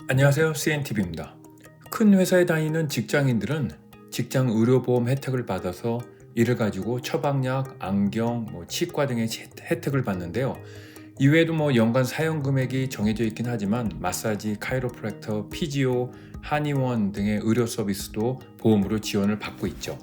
안녕하세요. CNTV입니다. 큰 회사에 다니는 직장인들은 직장 의료보험 혜택을 받아서 이를 가지고 처방약, 안경, 치과 등의 혜택을 받는데요. 이외에도 연간 사용 금액이 정해져 있긴 하지만 마사지, 카이로프랙터, 피지오, 한의원 등의 의료 서비스도 보험으로 지원을 받고 있죠.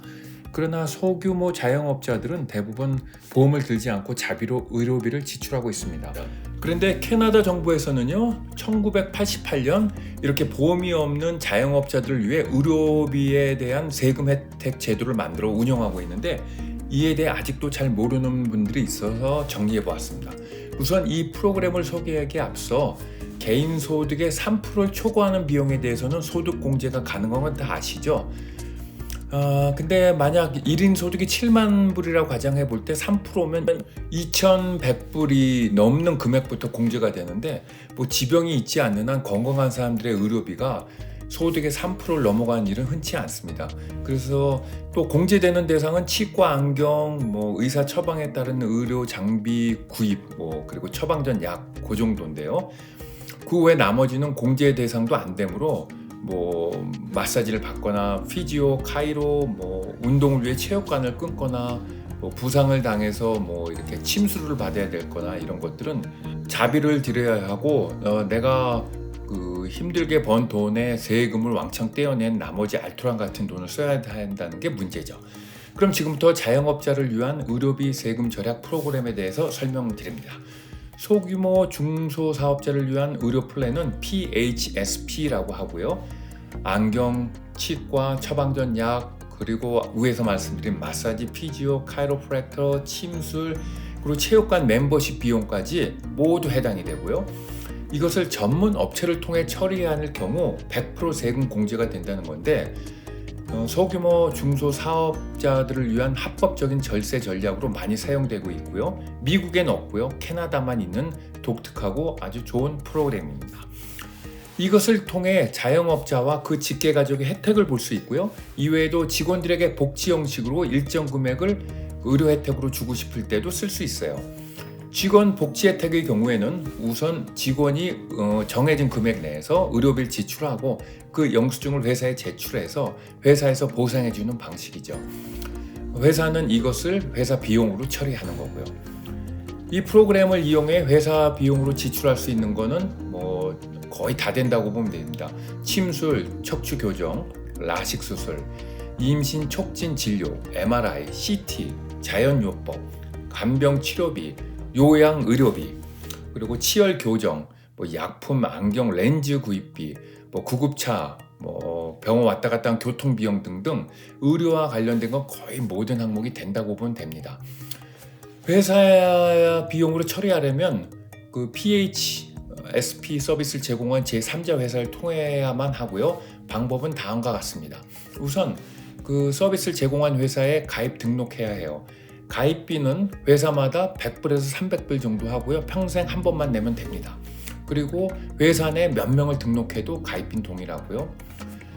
그러나 소규모 자영업자들은 대부분 보험을 들지 않고 자비로 의료비를 지출하고 있습니다. 그런데 캐나다 정부에서는요, 1988년 이렇게 보험이 없는 자영업자들을 위해 의료비에 대한 세금 혜택 제도를 만들어 운영하고 있는데, 이에 대해 아직도 잘 모르는 분들이 있어서 정리해 보았습니다. 우선 이 프로그램을 소개하기에 앞서 개인 소득의 3%를 초과하는 비용에 대해서는 소득 공제가 가능한 건 다 아시죠? 근데 만약 1인 소득이 7만 불이라고 가정해 볼 때 3%면 2,100불이 넘는 금액부터 공제가 되는데, 지병이 있지 않는 한 건강한 사람들의 의료비가 소득의 3%를 넘어가는 일은 흔치 않습니다. 그래서 또 공제되는 대상은 치과, 안경, 의사 처방에 따른 의료 장비 구입, 그리고 처방 전 약, 그 정도인데요. 그 외 나머지는 공제 대상도 안 되므로 마사지를 받거나 피지오, 카이로, 운동을 위해 체육관을 끊거나 부상을 당해서 이렇게 침수를 받아야 될거나 이런 것들은 자비를 드려야 하고, 내가 힘들게 번 돈에 세금을 왕창 떼어낸 나머지 알토란 같은 돈을 써야 한다는 게 문제죠. 그럼 지금부터 자영업자를 위한 의료비 세금 절약 프로그램에 대해서 설명드립니다. 소규모 중소사업자를 위한 의료 플랜은 PHSP라고 하고요. 안경, 치과, 처방전 약, 그리고 위에서 말씀드린 마사지, 피지오, 카이로프랙터, 침술, 그리고 체육관 멤버십 비용까지 모두 해당이 되고요. 이것을 전문 업체를 통해 처리하는 경우 100% 세금 공제가 된다는 건데, 소규모 중소사업자들을 위한 합법적인 절세 전략으로 많이 사용되고 있고요. 미국엔 없고요. 캐나다만 있는 독특하고 아주 좋은 프로그램입니다. 이것을 통해 자영업자와 그 직계가족의 혜택을 볼 수 있고요. 이외에도 직원들에게 복지 형식으로 일정 금액을 의료 혜택으로 주고 싶을 때도 쓸 수 있어요. 직원 복지 혜택의 경우에는 우선 직원이 정해진 금액 내에서 의료비를 지출하고 그 영수증을 회사에 제출해서 회사에서 보상해주는 방식이죠. 회사는 이것을 회사 비용으로 처리하는 거고요. 이 프로그램을 이용해 회사 비용으로 지출할 수 있는 거는 거의 다 된다고 보면 됩니다. 침술, 척추 교정, 라식 수술, 임신 촉진 진료, MRI, CT, 자연요법, 간병 치료비, 요양 의료비, 그리고 치열 교정, 약품, 안경, 렌즈 구입비, 구급차, 병원 왔다 갔다 한 교통 비용 등등 의료와 관련된 건 거의 모든 항목이 된다고 보면 됩니다. 회사 비용으로 처리하려면 그 PHSP 서비스를 제공한 제3자 회사를 통해야만 하고요. 방법은 다음과 같습니다. 우선 그 서비스를 제공한 회사에 가입 등록해야 해요. 가입비는 회사마다 100불에서 300불 정도 하고요. 평생 한 번만 내면 됩니다. 그리고 회사 내 몇 명을 등록해도 가입비는 동일하고요.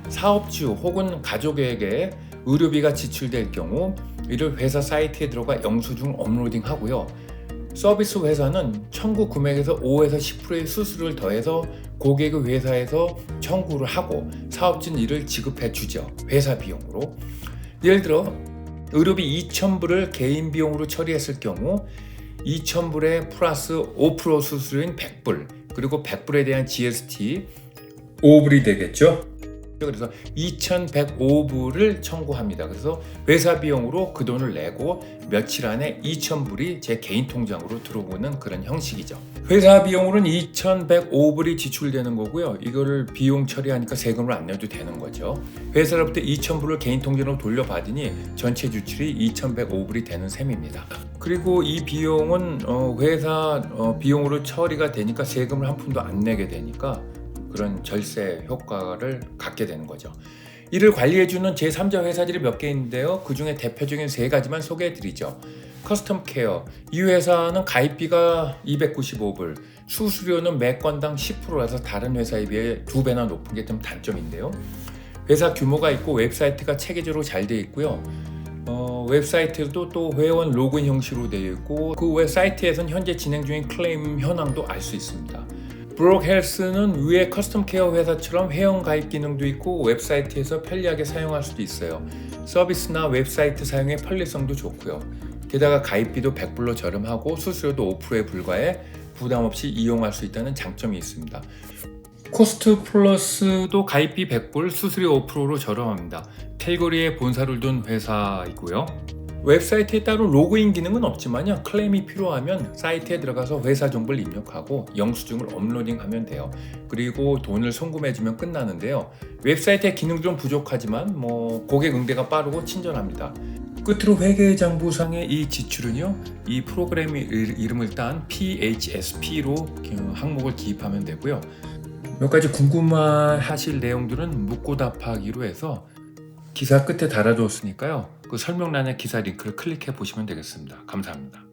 사업주 혹은 가족에게 의료비가 지출될 경우 이를 회사 사이트에 들어가 영수증 업로딩 하고요. 서비스 회사는 청구 금액에서 5에서 10%의 수수료를 더해서 고객의 회사에서 청구를 하고 사업주는 이를 지급해 주죠. 회사 비용으로. 예를 들어 의료비 2,000불을 개인 비용으로 처리했을 경우 2,000불에 플러스 5% 수수료인 100불, 그리고 100불에 대한 GST 5불이 되겠죠. 그래서 2,105불을 청구합니다. 그래서 회사 비용으로 그 돈을 내고 며칠 안에 2,000불이 제 개인 통장으로 들어오는 그런 형식이죠. 회사 비용으로는 2,105불이 지출되는 거고요. 이거를 비용 처리하니까 세금을 안 내도 되는 거죠. 회사로부터 2,000불을 개인 통장으로 돌려받으니 전체 지출이 2,105불이 되는 셈입니다. 그리고 이 비용은 회사 비용으로 처리가 되니까 세금을 한 푼도 안 내게 되니까 그런 절세 효과를 갖게 되는 거죠. 이를 관리해주는 제3자 회사들이 몇 개 있는데요. 그 중에 대표적인 3가지만 소개해드리죠. 커스텀 케어, 이 회사는 가입비가 295불, 수수료는 매 건당 10%라서 다른 회사에 비해 2배나 높은 게 좀 단점인데요. 회사 규모가 있고 웹사이트가 체계적으로 잘 되어 있고요. 웹사이트도 또 회원 로그인 형식으로 되어 있고 그 웹사이트에서는 현재 진행 중인 클레임 현황도 알 수 있습니다. 브록헬스는 위에 커스텀 케어 회사처럼 회원 가입 기능도 있고 웹사이트에서 편리하게 사용할 수도 있어요. 서비스나 웹사이트 사용의 편리성도 좋고요. 게다가 가입비도 100불로 저렴하고 수수료도 5%에 불과해 부담 없이 이용할 수 있다는 장점이 있습니다. 코스트 플러스도 가입비 100불, 수수료 5%로 저렴합니다. 캘거리에 본사를 둔 회사이고요. 웹사이트에 따로 로그인 기능은 없지만요. 클레임이 필요하면 사이트에 들어가서 회사 정보를 입력하고 영수증을 업로딩하면 돼요. 그리고 돈을 송금해주면 끝나는데요. 웹사이트의 기능들은 부족하지만 고객 응대가 빠르고 친절합니다. 끝으로 회계장부상의 이 지출은요, 이 프로그램 이름을 딴 PHSP로 항목을 기입하면 되고요. 몇 가지 궁금하실 내용들은 묻고 답하기로 해서 기사 끝에 달아두었으니까요. 그 설명란에 기사 링크를 클릭해 보시면 되겠습니다. 감사합니다.